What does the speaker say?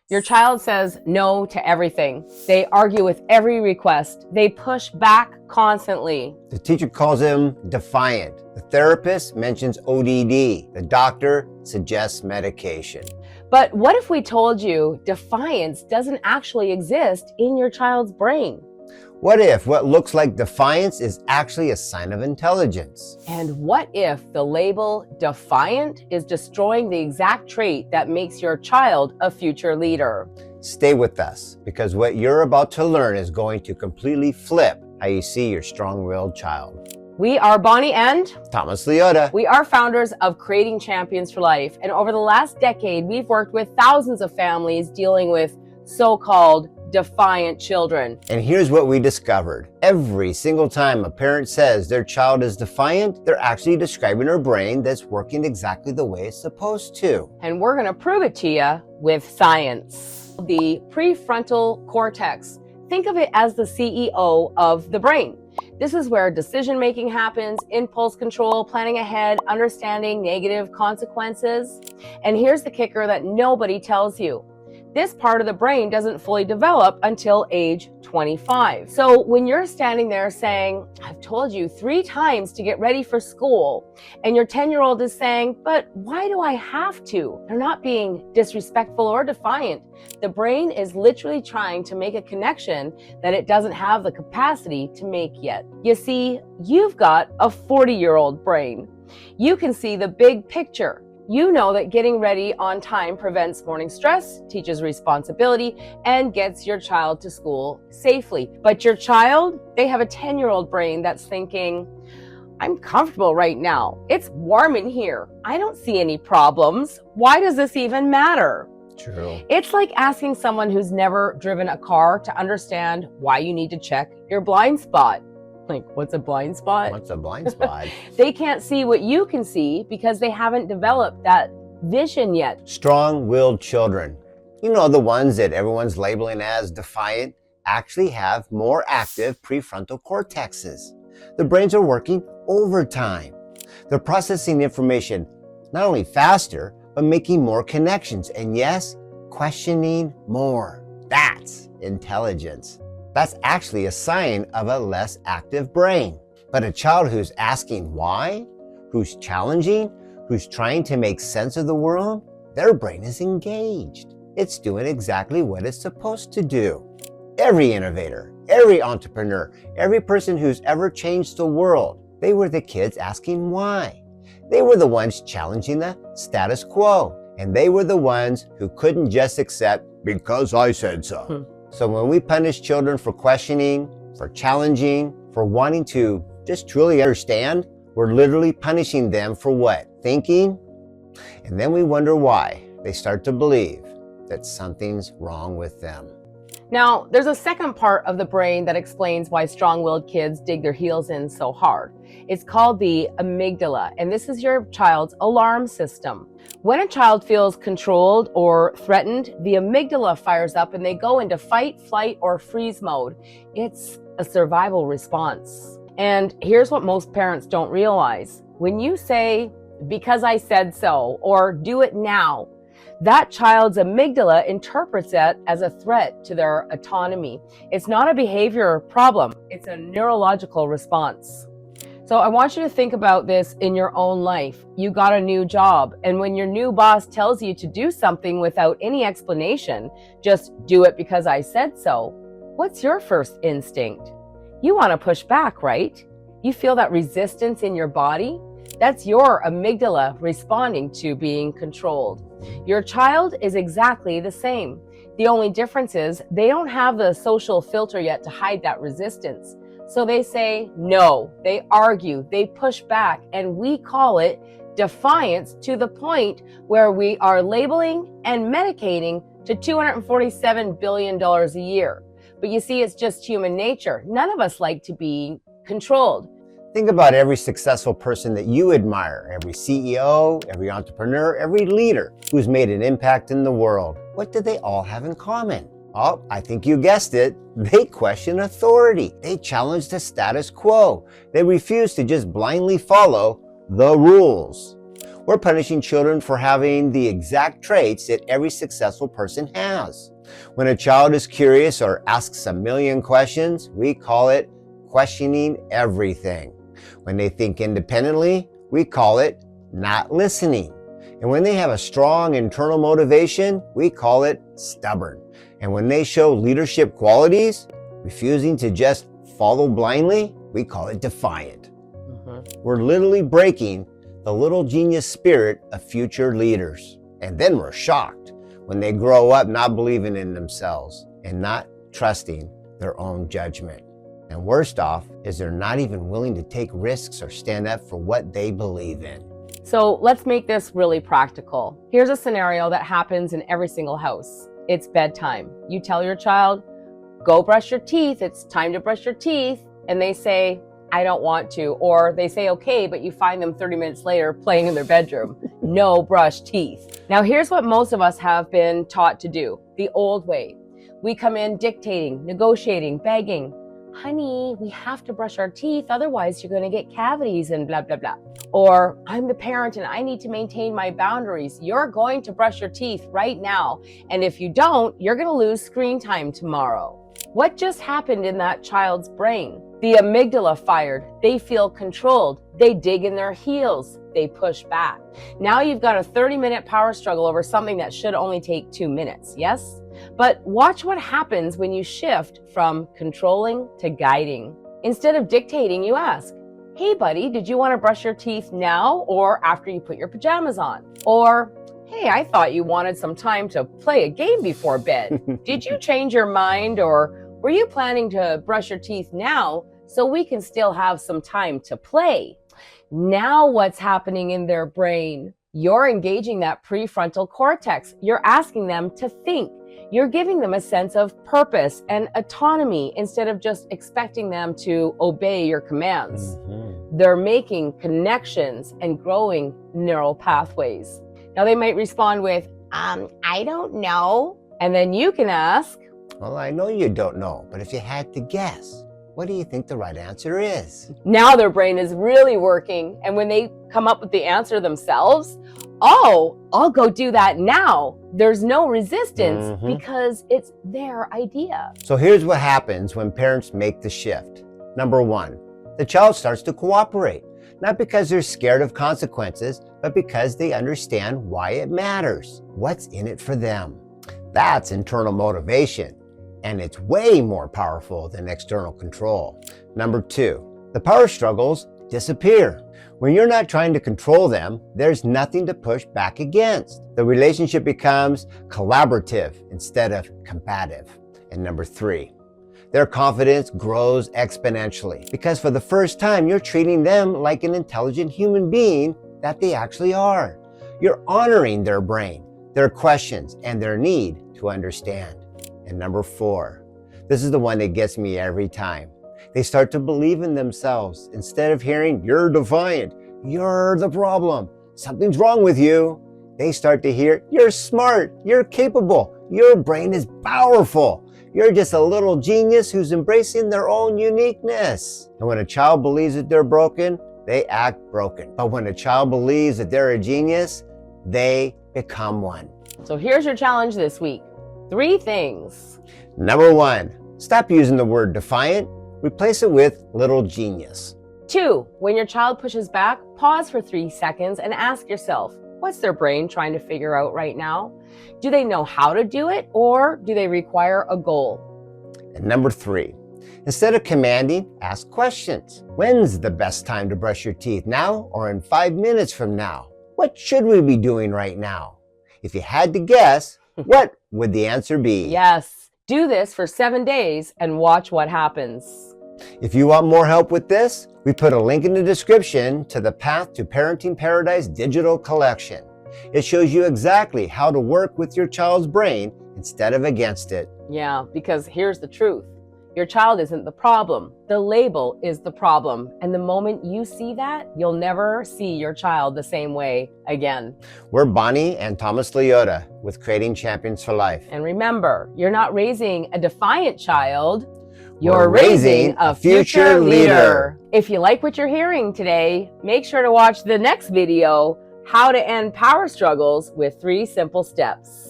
Your child says no to everything. They argue with every request. They push back constantly. The teacher calls him Defiant. The therapist mentions ODD. The doctor suggests medication. But what if we told you defiance doesn't actually exist in your child's brain? What if what looks like defiance is actually a sign of intelligence? And what if the label defiant is destroying the exact trait that makes your child a future leader? Stay with us, because what you're about to learn is going to completely flip how you see your strong-willed child. We are Bonnie and Thomas Liotta. We are founders of Creating Champions for Life. And over the last decade, we've worked with thousands of families dealing with so-called defiant children. And here's what we discovered. Every single time a parent says their child is defiant, they're actually describing their brain that's working exactly the way it's supposed to. And we're going to prove it to you with science. The prefrontal cortex. Think of it as the CEO of the brain. This is where decision-making happens, impulse control, planning ahead, understanding negative consequences. And here's the kicker that nobody tells you. This part of the brain doesn't fully develop until age 25. So when you're standing there saying, I've told you 3 times to get ready for school, and your 10-year-old is saying, but why do I have to? They're not being disrespectful or defiant. The brain is literally trying to make a connection that it doesn't have the capacity to make yet. You see, you've got a 40-year-old brain. You can see the big picture. You know that getting ready on time prevents morning stress, teaches responsibility, and gets your child to school safely. But your child, they have a 10-year-old brain that's thinking, I'm comfortable right now. It's warm in here. I don't see any problems. Why does this even matter? True. It's like asking someone who's never driven a car to understand why you need to check your blind spot. Like, what's a blind spot? What's a blind spot? They can't see what you can see because they haven't developed that vision yet. Strong-willed children, you know, the ones that everyone's labeling as defiant, actually have more active prefrontal cortexes. The brains are working overtime. They're processing information not only faster, but making more connections. And yes, questioning more. That's intelligence. That's actually a sign of a less active brain. But a child who's asking why, who's challenging, who's trying to make sense of the world, their brain is engaged. It's doing exactly what it's supposed to do. Every innovator, every entrepreneur, every person who's ever changed the world, they were the kids asking why. They were the ones challenging the status quo. And they were the ones who couldn't just accept, because I said so. So when we punish children for questioning, for challenging, for wanting to just truly understand, we're literally punishing them for what? Thinking. And then we wonder why they start to believe that something's wrong with them. Now, there's a second part of the brain that explains why strong-willed kids dig their heels in so hard. It's called the amygdala, and this is your child's alarm system. When a child feels controlled or threatened, the amygdala fires up and they go into fight, flight, or freeze mode. It's a survival response. And here's what most parents don't realize. When you say, because I said so, or do it now, that child's amygdala interprets it as a threat to their autonomy. It's not a behavior problem, it's a neurological response. So I want you to think about this in your own life. You got a new job, and when your new boss tells you to do something without any explanation, just do it because I said so, what's your first instinct? You want to push back, right? You feel that resistance in your body? That's your amygdala responding to being controlled. Your child is exactly the same. The only difference is they don't have the social filter yet to hide that resistance. So they say no, they argue, they push back, and we call it defiance, to the point where we are labeling and medicating to $247 billion a year. But you see, it's just human nature. None of us like to be controlled. Think about every successful person that you admire, every CEO, every entrepreneur, every leader who's made an impact in the world. What do they all have in common? Oh, I think you guessed it. They question authority. They challenge the status quo. They refuse to just blindly follow the rules. We're punishing children for having the exact traits that every successful person has. When a child is curious or asks a million questions, we call it questioning everything. When they think independently, we call it not listening. And when they have a strong internal motivation, we call it stubborn. And when they show leadership qualities, refusing to just follow blindly, we call it defiant. We're literally breaking the little genius spirit of future leaders. And then we're shocked when they grow up not believing in themselves and not trusting their own judgment. And worst off is they're not even willing to take risks or stand up for what they believe in. So let's make this really practical. Here's a scenario that happens in every single house. It's bedtime. You tell your child, go brush your teeth. It's time to brush your teeth. And they say, I don't want to. Or they say, okay, but you find them 30 minutes later playing in their bedroom. No brush teeth. Now, here's what most of us have been taught to do, the old way. We come in dictating, negotiating, begging. Honey, we have to brush our teeth, otherwise you're going to get cavities and blah, blah, blah. Or I'm the parent and I need to maintain my boundaries. You're going to brush your teeth right now. And if you don't, you're going to lose screen time tomorrow. What just happened in that child's brain? The amygdala fired. They feel controlled. They dig in their heels. They push back. Now you've got a 30-minute power struggle over something that should only take 2 minutes, yes? But watch what happens when you shift from controlling to guiding. Instead of dictating, you ask, hey buddy, did you want to brush your teeth now or after you put your pajamas on? Or, hey, I thought you wanted some time to play a game before bed. Did you change your mind, or were you planning to brush your teeth now so we can still have some time to play? Now what's happening in their brain? You're engaging that prefrontal cortex. You're asking them to think. You're giving them a sense of purpose and autonomy instead of just expecting them to obey your commands. They're making connections and growing neural pathways. Now they might respond with, I don't know. And then you can ask, well, I know you don't know, but if you had to guess, what do you think the right answer is? Now their brain is really working. And when they come up with the answer themselves, oh, I'll go do that now. There's no resistance because it's their idea. So here's what happens when parents make the shift. Number one, the child starts to cooperate, not because they're scared of consequences, but because they understand why it matters, what's in it for them. That's internal motivation, and it's way more powerful than external control. Number two, the power struggles disappear. When you're not trying to control them, there's nothing to push back against. The relationship becomes collaborative instead of combative. And number three, their confidence grows exponentially because for the first time, you're treating them like an intelligent human being that they actually are. You're honoring their brain, their questions, and their need to understand. And number four, this is the one that gets me every time. They start to believe in themselves. Instead of hearing, you're defiant, you're the problem, something's wrong with you, they start to hear, you're smart, you're capable, your brain is powerful. You're just a little genius who's embracing their own uniqueness. And when a child believes that they're broken, they act broken. But when a child believes that they're a genius, they become one. So here's your challenge this week. 3 things. Number one, stop using the word defiant. Replace it with little genius. 2, when your child pushes back, pause for 3 seconds and ask yourself, what's their brain trying to figure out right now? Do they know how to do it, or do they require a goal? And number 3, instead of commanding, ask questions. When's the best time to brush your teeth, now or in 5 minutes from now? What should we be doing right now? If you had to guess, what would the answer be? Yes, do this for 7 days and watch what happens. If you want more help with this, we put a link in the description to the Path to Parenting Paradise digital collection. It shows you exactly how to work with your child's brain instead of against it. Yeah, because here's the truth. Your child isn't the problem. The label is the problem. And the moment you see that, you'll never see your child the same way again. We're Bonnie and Thomas Liotta with Creating Champions for Life. And remember, you're not raising a defiant child. You're raising a future leader. If you like what you're hearing today, make sure to watch the next video, How to end power struggles with 3 simple steps.